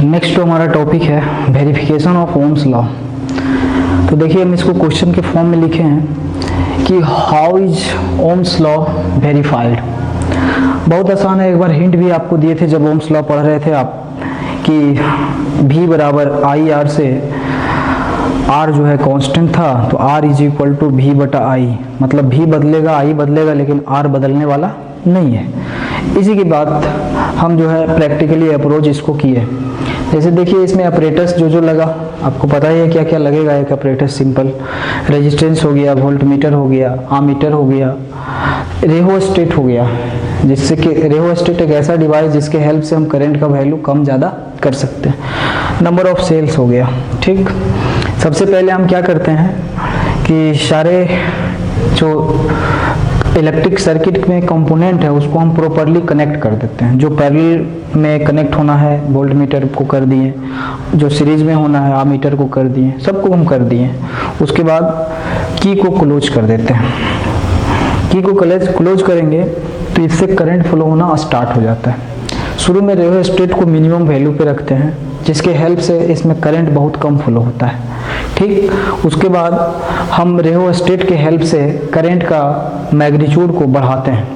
Next जो हमारा topic है वेरिफिकेशन ऑफ ओम्स लॉ। तो देखिए हम इसको क्वेश्चन के फॉर्म में लिखे हैं कि how is Ohm's law verified. बहुत आसान है, एक बार हिंट भी आपको दिए थे जब ओम्स लॉ पढ़ रहे थे आप कि V बराबर आई आर से R जो है कांस्टेंट था, तो R is equal to V बटा आई, मतलब V बदलेगा I बदलेगा लेकिन R बदलने वाला नहीं है। इसी की बात हम जो है प्रैक्टिकली अप्रोच इसको किए। जैसे देखिए इसमें ऑपरेटर्स जो लगा, आपको पता ही है क्या क्या लगेगा। एक ऑपरेटर सिंपल रेजिस्टेंस हो गया, वोल्टमीटर हो गया, आमीटर हो गया, रेहोस्टेट हो गया, जिससे कि रेहोस्टेट एक ऐसा डिवाइस जिसके हेल्प से हम करंट का वैल्यू कम ज़्यादा कर सकते हैं। नंबर ऑफ सेल्स हो गया। ठीक, सबसे पहले हम क्या करते हैं कि सारे जो इलेक्ट्रिक सर्किट में कंपोनेंट है उसको हम प्रॉपरली कनेक्ट कर देते हैं। जो पैरेलल में कनेक्ट होना है वोल्टमीटर को कर दिए, जो सीरीज में होना है आमीटर को कर दिए, सबको हम कर दिए। उसके बाद की को क्लोज कर देते हैं। की को क्लोज करेंगे तो इससे करंट फ्लो होना स्टार्ट हो जाता है। शुरू में रेहोस्टेट को मिनिमम वैल्यू पे रखते हैं जिसके हेल्प से इसमें करंट बहुत कम फ्लो होता है। ठीक, उसके बाद हम रेहोस्टेट के हेल्प से करंट का मैग्नीट्यूड को बढ़ाते हैं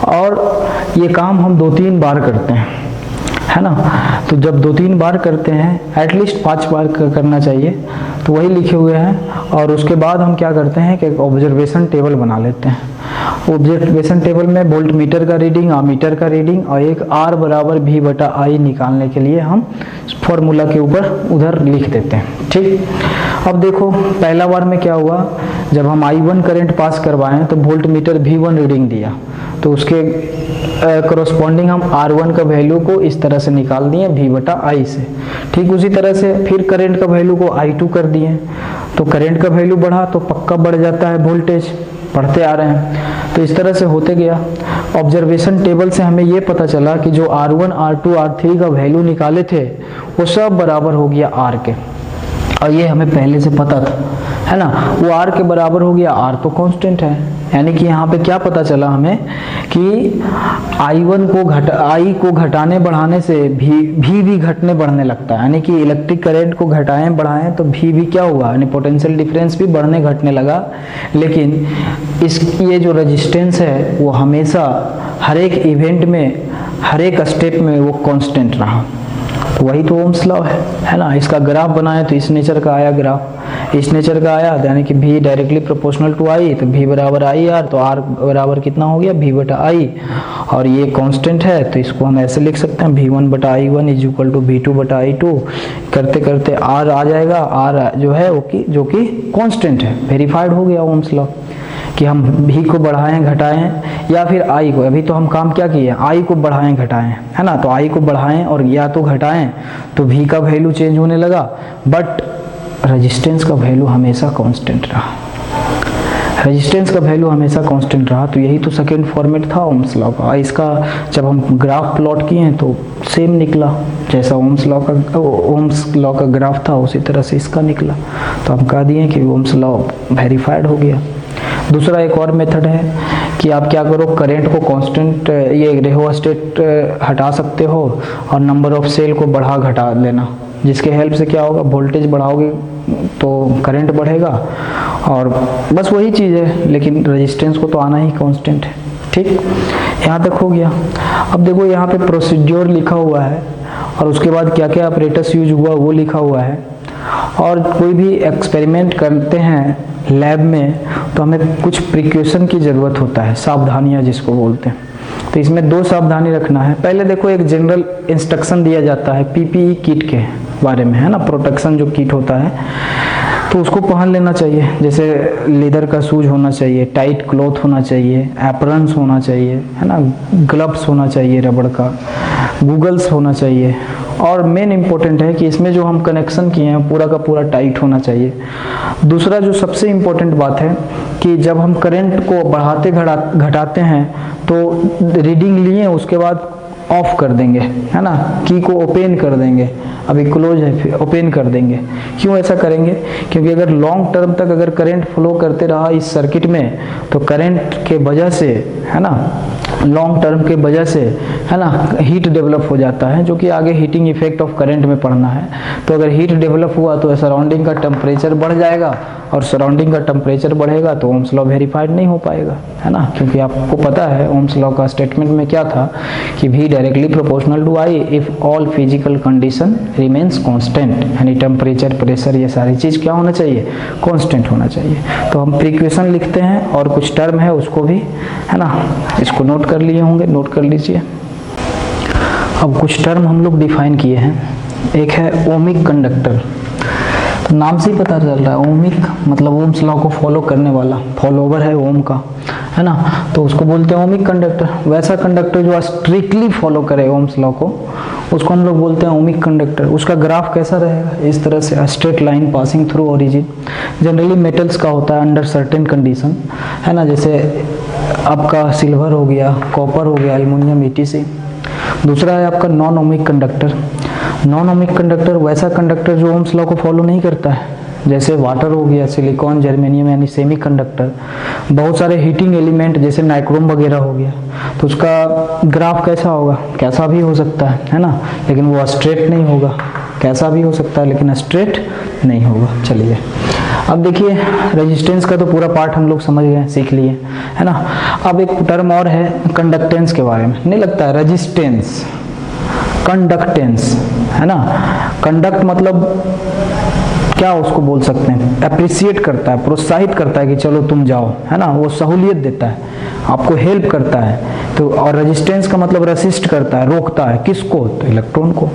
और ये काम हम 2-3 बार करते हैं, है ना। तो जब 2-3 बार करते हैं, एटलीस्ट 5 बार करना चाहिए, तो वही लिखे हुए हैं। और उसके बाद हम क्या करते हैं कि ऑब्जर्वेशन टेबल बना लेते हैं। ऑब्जर्वेशन टेबल में वोल्टमीटर का रीडिंग, आमीटर का रीडिंग और एक R बराबर V बटा आई निकालने के लिए हम फॉर्मूला के ऊपर उधर लिख देते हैं। ठीक, अब देखो पहला बार में क्या हुआ, जब हम I1 करंट पास करवाएं तो वोल्टमीटर V1 रीडिंग दिया, तो उसके करस्पॉन्डिंग हम R1 का वैल्यू को इस तरह से निकाल दिए V बटा आई से। ठीक, उसी तरह से फिर करंट का वैल्यू को I2 कर दिए, तो करंट का वैल्यू बढ़ा तो पक्का बढ़ जाता है, वोल्टेज बढ़ते आ रहे हैं। तो इस तरह से होते गया। ऑब्जर्वेशन टेबल से हमें ये पता चला कि जो R1, R2, R3 का वैल्यू निकाले थे वो सब बराबर हो गया R के, और ये हमें पहले से पता था, है ना। वो R के बराबर हो गया, R तो कांस्टेंट है, यानी कि यहाँ पे क्या पता चला हमें कि I को घटाने बढ़ाने से V भी घटने बढ़ने लगता है। यानी कि इलेक्ट्रिक करंट को घटाएं बढ़ाएं तो V भी क्या हुआ, यानी पोटेंशियल डिफरेंस भी बढ़ने घटने लगा। लेकिन ये जो रेजिस्टेंस है वो हमेशा हर एक इवेंट में, हर एक स्टेप में वो कांस्टेंट रहा। तो वही तो ओम्स लॉ है ना। इसका ग्राफ बनाए तो इस नेचर का आया ग्राफ, इस नेचर का आया, यानी कि V directly proportional to I, तो V बराबर आई आर, तो R बराबर कितना हो गया V बटा आई, और ये कांस्टेंट है तो इसको हम ऐसे लिख सकते हैं V1 बटा I1 is equal to V2 बटा I2। करते करते R आ जाएगा, R जो है वो जो कि कांस्टेंट है। वेरीफाइड हो गया ओम्स लॉ कि हम V को बढ़ाएं घटाएं या फिर I को, अभी तो हम काम क्या किए, I को बढ़ाएं घटाएं, है ना। तो I को बढ़ाएं और या तो घटाएं तो V का वैल्यू चेंज होने लगा, बट रेजिस्टेंस का वैल्यू हमेशा कांस्टेंट रहा। रेजिस्टेंस का वैल्यू हमेशा कांस्टेंट रहा। तो यही तो सेकेंड फॉर्मेट था ओम्स लॉ का। इसका जब हम ग्राफ प्लॉट किए तो सेम निकला, जैसा ओम्स लॉ का ग्राफ था उसी तरह से इसका निकला। तो हम कह दिए कि ओम्स लॉ वेरीफाइड हो गया। दूसरा एक और मेथड है कि आप क्या करो, करंट को कांस्टेंट, ये रेहोस्टेट हटा सकते हो और नंबर ऑफ सेल को बढ़ा घटा लेना, जिसके हेल्प से क्या होगा, वोल्टेज बढ़ाओगे तो करंट बढ़ेगा, और बस वही चीज़ है, लेकिन रेजिस्टेंस को तो आना ही कांस्टेंट है। ठीक, यहाँ तक हो गया। अब देखो यहाँ पे प्रोसीड्योर लिखा हुआ है और उसके बाद क्या क्या ऑपरेटर्स यूज हुआ वो लिखा हुआ है। और कोई भी एक्सपेरिमेंट करते हैं लैब में तो हमें कुछ प्रिकॉशन की ज़रूरत होता है, सावधानियां जिसको बोलते हैं। तो इसमें 2 सावधानी रखना है। पहले देखो एक जनरल इंस्ट्रक्शन दिया जाता है PPE किट के बारे में, है ना। प्रोटेक्शन जो किट होता है तो उसको पहन लेना चाहिए, जैसे लेदर का शूज होना चाहिए, टाइट क्लॉथ होना चाहिए, एप्रन्स होना चाहिए, है ना, ग्लव्स होना चाहिए रबड़ का, गूगल्स होना चाहिए, और मेन इम्पोर्टेंट है कि इसमें जो हम कनेक्शन किए हैं पूरा का पूरा टाइट होना चाहिए। दूसरा जो सबसे इम्पोर्टेंट बात है कि जब हम करंट को बढ़ाते घटाते हैं तो रीडिंग लिए उसके बाद ऑफ कर देंगे, है ना, की को ओपन कर देंगे। अभी क्लोज है, फिर ओपन कर देंगे। क्यों ऐसा करेंगे, क्योंकि अगर लॉन्ग टर्म तक अगर करंट फ्लो करते रहा इस सर्किट में तो करंट के वजह से, है ना, लॉन्ग टर्म के वजह से, है ना, हीट डेवलप हो जाता है, जो कि आगे हीटिंग इफेक्ट ऑफ करंट में पढ़ना है। तो अगर हीट डेवलप हुआ तो सराउंडिंग का टेम्परेचर बढ़ जाएगा, और सराउंडिंग का टेम्परेचर बढ़ेगा तो ओम्स लॉ वेरीफाइड नहीं हो पाएगा, है ना, क्योंकि आपको पता है ओम्स लॉ का स्टेटमेंट में क्या था कि V directly proportional to I if all physical condition remains constant, यानी टेम्परेचर, प्रेशर, ये सारी चीज़ क्या होना चाहिए, कांस्टेंट होना चाहिए। तो हम प्रीक्वेशन लिखते हैं और कुछ टर्म है उसको भी, है ना, इसको नोट कर लिए होंगे, नोट कर लीजिए। अब कुछ टर्म हम लोग डिफाइन किए हैं। एक है ओमिक कंडक्टर, तो नाम से ही पता चल रहा है ओमिक मतलब ओम्स लॉ को फॉलो करने वाला, फॉलोवर है ओम का, है ना, तो उसको बोलते हैं ओमिक कंडक्टर। वैसा कंडक्टर जो स्ट्रिक्टली फॉलो करे ओम्स लॉ को, उसको हम लोग बोलते हैं ओमिक कंडक्टर। उसका ग्राफ कैसा रहेगा, इस तरह से, straight line passing through origin. Generally metals का होता है अंडर सर्टेन कंडीशन, है ना, जैसे आपका सिल्वर हो गया, कॉपर हो गया, एल्युमिनियम, ETC। दूसरा है आपका non ohmic conductor. Non ohmic conductor वैसा कंडक्टर जो ओम्स लॉ को फॉलो नहीं करता है, जैसे वाटर हो गया, सिलिकॉन, जर्मेनियम यानी सेमी कंडक्टर। बहुत सारे हीटिंग एलिमेंट जैसे नाइक्रोम वगैरह हो गया, तो उसका ग्राफ कैसा होगा, कैसा भी हो सकता है ना, लेकिन वो स्ट्रेट नहीं होगा। कैसा भी हो सकता है लेकिन स्ट्रेट नहीं होगा। चलिए अब देखिए, रेजिस्टेंस का तो पूरा पार्ट हम लोग समझ गए, सीख लिए, है ना। अब एक टर्म और है कंडक्टेंस के बारे में, नहीं लगता है, रेजिस्टेंस, कंडक्टेंस, है ना। कंडक्ट मतलब क्या उसको बोल सकते हैं, अप्रिशिएट करता है, प्रोत्साहित करता है कि चलो तुम जाओ, है ना, वो सहूलियत देता है, आपको हेल्प करता है। तो और रेजिस्टेंस का मतलब रेसिस्ट करता है, रोकता है, किसको, तो इलेक्ट्रॉन को।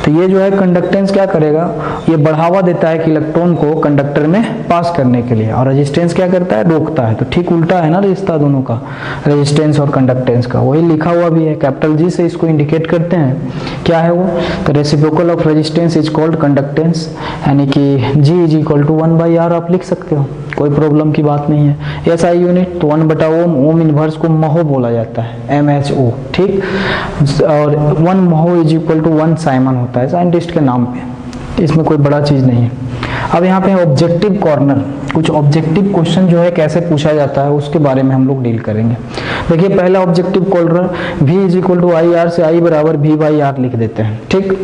तो ये जो है कंडक्टेंस क्या करेगा, ये बढ़ावा देता है कि इलेक्ट्रॉन को कंडक्टर में पास करने के लिए, और रेजिस्टेंस क्या करता है, रोकता है। तो ठीक उल्टा है ना रिश्ता दोनों का, रेजिस्टेंस और कंडक्टेंस का। वही लिखा हुआ भी है, कैपिटल G से इसको इंडिकेट करते हैं। क्या है वो, तो reciprocal of resistance is called conductance, यानी कि G is equal to 1/R आप लिख सकते हो, कोई प्रॉब्लम की बात नहीं है। SI यूनिट तो 1/ओम, ओम इनवर्स को महो बोला जाता है, MHO, ठीक। और 1 महो इज इक्वल टू 1 साइमन होता है साइंटिस्ट के नाम पे, इसमें कोई बड़ा चीज नहीं है। अब यहाँ पे ऑब्जेक्टिव कॉर्नर, कुछ ऑब्जेक्टिव क्वेश्चन जो है कैसे पूछा जाता है उसके बारे में हम लोग डील करेंगे। देखिए पहला objective corner, V is equal to IR से I बराबर V/R लिख देते हैं, ठीक।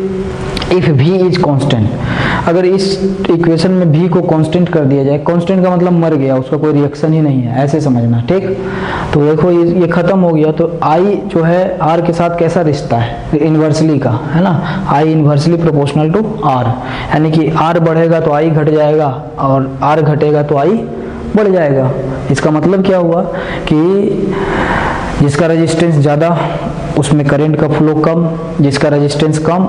इफ V इज कांस्टेंट, अगर इस इक्वेशन में V को कांस्टेंट कर दिया जाए, कांस्टेंट का मतलब मर गया, उसका कोई रिएक्शन ही नहीं है, ऐसे समझना, ठीक। तो देखो ये खत्म हो गया, तो I जो है R के साथ कैसा रिश्ता है, इन्वर्सली का, है ना, I inversely proportional to R, यानी कि R बढ़ेगा तो I घट जाएगा, और R घटेगा तो I बढ़ जाएगा। इसका मतलब क्या हुआ कि जिसका रेजिस्टेंस ज़्यादा उसमें करंट का फ्लो कम, जिसका रेजिस्टेंस कम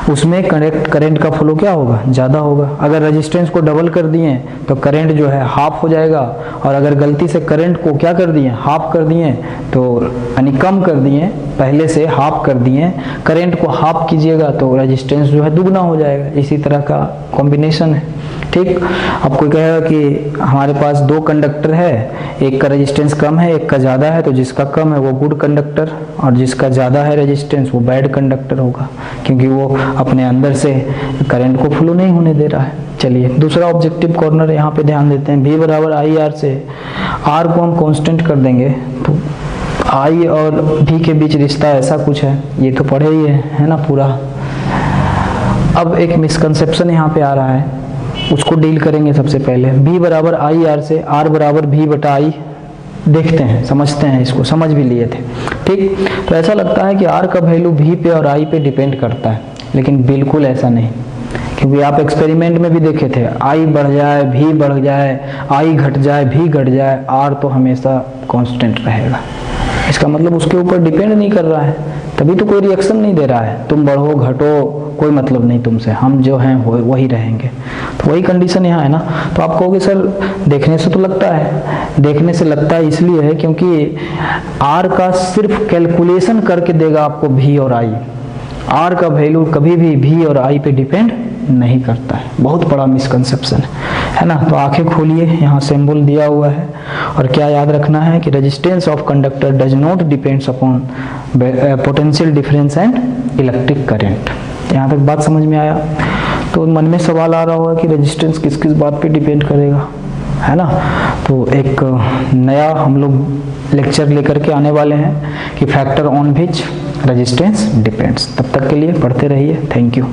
उसमें करंट का फ्लो क्या होगा, ज़्यादा होगा। अगर रेजिस्टेंस को डबल कर दिए तो करंट जो है हाफ हो जाएगा, और अगर गलती से करंट को क्या कर दिए, हाफ कर दिए, तो यानी कम कर दिए, पहले से हाफ कर दिए, करंट को हाफ कीजिएगा तो रेजिस्टेंस जो है दुगना हो जाएगा। इसी तरह का कॉम्बिनेशन है, ठीक। अब कोई कहेगा कि हमारे पास 2 कंडक्टर है, एक का रेजिस्टेंस कम है, एक का ज़्यादा है, तो जिसका कम है वो गुड कंडक्टर, और जिसका ज़्यादा है रेजिस्टेंस वो बैड कंडक्टर होगा, क्योंकि वो अपने अंदर से करंट को फ्लो नहीं होने दे रहा है। चलिए दूसरा ऑब्जेक्टिव कॉर्नर यहाँ पे ध्यान देते हैं, V बराबर IR से R को हम कांस्टेंट कर देंगे, तो I और V के बीच रिश्ता ऐसा कुछ है, ये तो पढ़े ही है ना पूरा। अब एक मिसकंसेप्शन यहाँ पे आ रहा है, उसको डील करेंगे सबसे पहले। V बराबर IR से R बराबर V/I देखते हैं, समझते हैं, इसको समझ भी लिए थे, ठीक। तो ऐसा लगता है कि R का वैल्यू V पे और I पे डिपेंड करता है, लेकिन बिल्कुल ऐसा नहीं, क्योंकि आप एक्सपेरिमेंट में भी देखे थे, I बढ़ जाए, V बढ़ जाए, I घट जाए, V घट जाए, R तो हमेशा कांस्टेंट रहेगा। इसका मतलब उसके ऊपर डिपेंड नहीं कर रहा है, तभी तो कोई रिएक्शन नहीं दे रहा है। तुम बढ़ो घटो कोई मतलब नहीं तुमसे, हम जो हैं वही रहेंगे। तो वही कंडीशन यहाँ है ना। तो आप कहोगे सर देखने से तो लगता है, देखने से लगता है इसलिए है क्योंकि R का सिर्फ कैलकुलेशन करके देगा आपको V और I, R का वैल्यू कभी भी V और I पे डिपेंड नहीं करता है। बहुत बड़ा मिसकंसेप्शन है ना। तो आंखें खोलिए, यहाँ सिंबल दिया हुआ है, और क्या याद रखना है कि resistance of conductor does not depends upon potential difference and electric current. यहाँ तक बात समझ में आया? तो मन में सवाल आ रहा होगा कि रेजिस्टेंस किस किस बात पे डिपेंड करेगा, है ना। तो एक नया हम लोग लेक्चर लेकर के आने वाले हैं कि factor on which resistance depends. तब तक के लिए पढ़ते रहिए। Thank you.